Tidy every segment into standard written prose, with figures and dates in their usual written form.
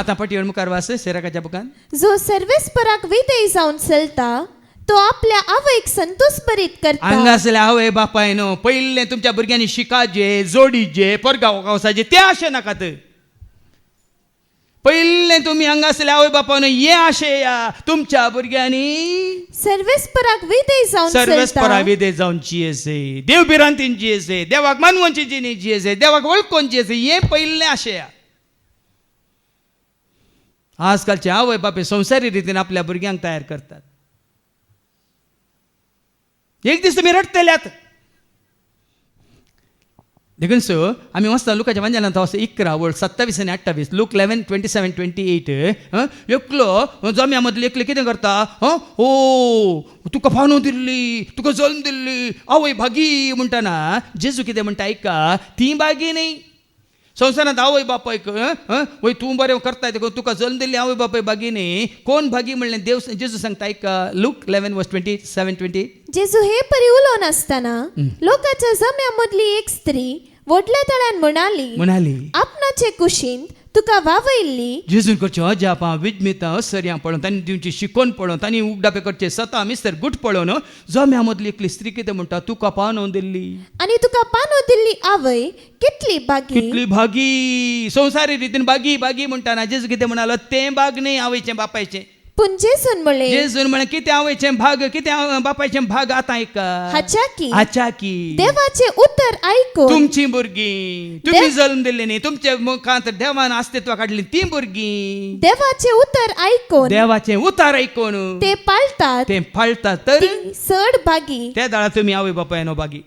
आतां पाटी मुखार वास सिराकाच्या बुकान. जो सर्वेस्पराक विधेय जावन चलता तो आपल्या आवयक संतोष बरीत करता. हांगासले आवय बापाय न्हू पयलें तुमच्या भुरग्यांनी शिकाचे जोडीचे परगांव गावसाचे ते आशे नाकात. पयलें तुमी हांगासले आवय बापाय न्हू हे आशेया तुमच्या भुरग्यांनी सर्वेस्पराक विधेय जावन सर्वेस्परा चलता. विधेय जावन जियेसे, देव भिरांतीन जियेसे, देवाक मानवोवची जिणी जियेसे, देवाक वळखोवन जियेसे, हे पयलें आशेया. आजकालचे आवय बापे संवसारी रितीन आपल्या भुरग्यांक तयार करतात. एक दीस तुमी रडतल्यात देखून सो आमी वचता लुकाच्या वांजेलांत वचता 11:27 आनी 28 लूक 11:27-28 एकलो जम्या मदली एकले कितें करता. तुका पानो दिल्ली, तुका जल्म दिल्ली, आवय भागी म्हणटाना जेजू कितें म्हणटा आयका, ती भागी न्ही. संवसारांत आवय बापायक वय तूं बरें करता देखून तुका जल्म दिल्ली आवय बापाय भागी न्ही. कोण भागी म्हणलें देव जेजू सांगता आयका लूक 11:27-28. जेजू हे परी उलोवन आसतना लोकांच्या जम्या मदली एक स्त्री व्हडल्या तळ्यान म्हणाली आपणाचे कुशींत तुका वावयल्ली. जेजून करचे अजापां विजमितां असर्यां पळोवन तांणी दिवची शिकोवन पळोवन तांणी उगडापे करचे सता मिस्तर गुट पळोवन जम्या मदली एकली स्त्री कितें म्हणटा तुका पानो दिल्ली आनी तुका पानो दिल्ली आवय कितली भागी. कितली भागी. संवसारी रितीन भागी भागी म्हणटाना जेजू कितें म्हणालो तें भाग न्ही आवयचें बापायचें. पूण जेजून म्हणलें जेजून म्हळें कितें आवयचें भाग कितें बापायचें भाग आतां आयका. हाच्या की देवाचे उतर आयकून तुमची भुरगीं तुम्ही जल्म दिल्ली न्ही तुमच्या मुखांत देवान अस्तित्व काडली ती भुरगीं देवाचे उतर आयकून देवाचें उतार आयकून ते पाळतात ते पाळतात तर ती चड भागी. त्या दाळा तुमी आवय बापायनो भागी.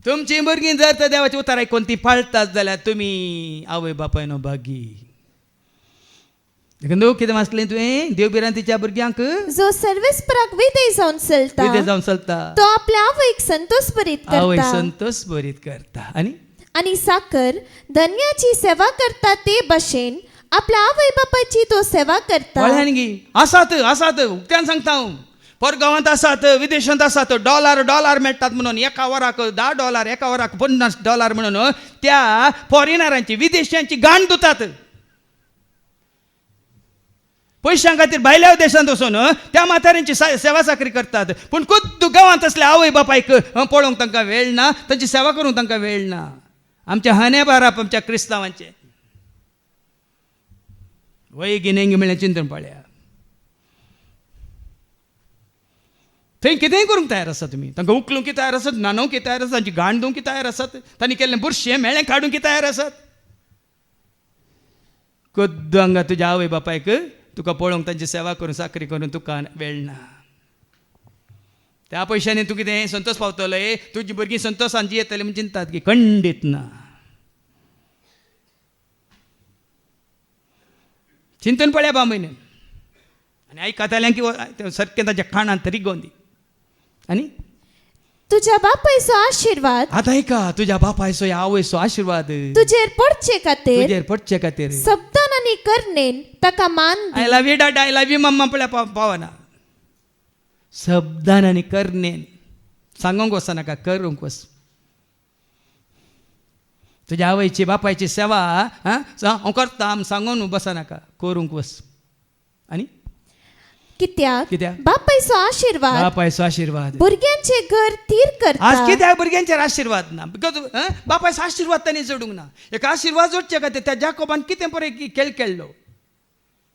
तुमची भुरगीं जर तर देवाचे उतार आयकून ती पाळतात जाल्यार तुमी आवय बापायनो भागी. देखून कितें वाचलें तुवें देव भिरांतीच्या भुरग्यांक जो सर्वेस्पराक विधेय जावन विधेय चलता जावन चलता तो आपल्या आवयक संतोष बरीत आवय करता. संतोष बरीत करता. आनी साकर धन्याची सेवा करता ते भाशेन आपल्या आवय बापायची तो सेवा करता. कळ्ळें न्ही. आसात उक्त्यान सांगता हांव. परगांवांत आसात विदेशांत आसात डॉलर मेळटात म्हणून एका वराक $10 एका वराक $50 म्हणून त्या फॉरेनरांची विदेशांची गाण धुतात. पयशां खातीर भायल्या देशांत वचून त्या म्हाताऱ्यांची सेवा साकरी करतात. पूण खुद्द गांवांत असल्या आवय बापायक पळोवंक तांकां वेळ ना, तांची सेवा करूंक तांकां वेळ ना. आमच्या हाने बाराप आमच्या क्रिस्तांवांचे वय गिनेंगी म्हणलें चिंतन पळया. थंय कितेंय करूंक तयार आसा तुमी. तांकां उखलूंक तयार आसात, नानोवंक तयार आसात, तांची गाण दिवंक तयार आसात, तांणी केल्लें बुरशें मेळ्ळें काडूंक तयार आसात. खुद्द हांगा तुज्या आवय बापायक तुका पळोवंक तांची सेवा करून साकरी करून तुका वेळ ना. त्या पयशांनी तूं कितें संतोष पावतलो तुजी भुरगीं संतोशांची येतली म्हण चिंतात की खंडीत ना. चिंतन पळया बामयन आनी आयकताल्यांक की सारकें ताच्या कानांत तरी गोंदी. आनी तुझ्या बापायचो आशीर्वाद आतां आयका तुज्या बापायचो आवयचो आशीर्वाद तुजेर पडचे खातीर तुजेर पडचे खातीर शब्दान आनी करनेन ताका मान दी. I love you dad I love you मम्मा पळय पावना. शब्दान आनी करनेन सांगूंक वचनाका करूंक वच. तुज्या आवयची बापायची सेवा हांव करता सांगून बसनाका करूंक वच. आनी कित्याक बापायचो आशीर्वाद भुरग्यांचे घर थीर करता. आज कित्याक भुरग्यांचेर आशीर्वाद ना बिकॉज बापायचो आशीर्वाद तांणी जोडूंक ना. एक आशीर्वाद जोडचे खातीर त्या जाकोबान कितें बरें खेळ खेळ्ळो.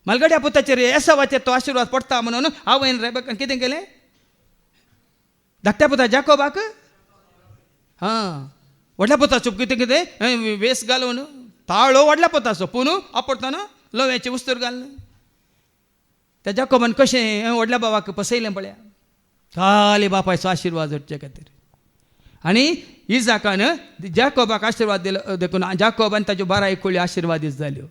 मलगड्या पुताचेर एसावाचेर तो आशीर्वाद पडटा म्हणून आवयन रेबेकान कितें केलें धाकट्या पुता जाकोबाक व्हडल्या पुताचो कितें कितें वेस घालून ताळो व्हडल्या पुताचो पूण आपडताना लोव्याचे उस्तर घालून त्या जाकोबान कशें व्हडल्या बाबाक पसयलें पळया. खाली बापायचो आशीर्वाद जोडचे खातीर. आनी इजाकान जाकोबाक आशीर्वाद दिलो देखून जाकोबान ताच्यो 12 एकुळ्यो आशीर्वादीत जाल्यो.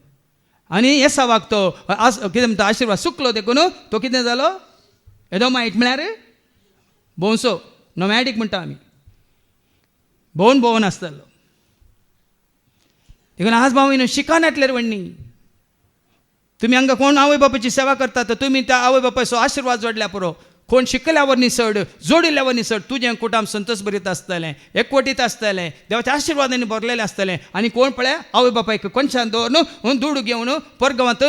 आनी एसावाक तो कितें म्हणटा आशीर्वाद सुकलो देखून तो कितें जालो एदोमायट म्हळ्यार बोवसो नोमॅडीक म्हणटा आमी भोवन आसतालो. देखून आज भाव शिकानातलेर वडणी तुमी हांगा कोण आवय बापायची सेवा करता तर तुमी त्या आवय बापायचो आशीर्वाद जोडल्या पुरो कोण शिकल्यावर निसड जोडिल्यावर निसड तुझें कुटुंब संतोष भरीत आसतलें एकवटीत आसतलें देवाच्या आशिर्वादांनी भरलेलें आसतलें आनी कोण पळय आवय बापायक कोणशान दवरून दूड घेवन परगांवांत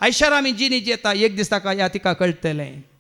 ऐशारामी जिणी जेता एक दीस ताका या तिका कळटलें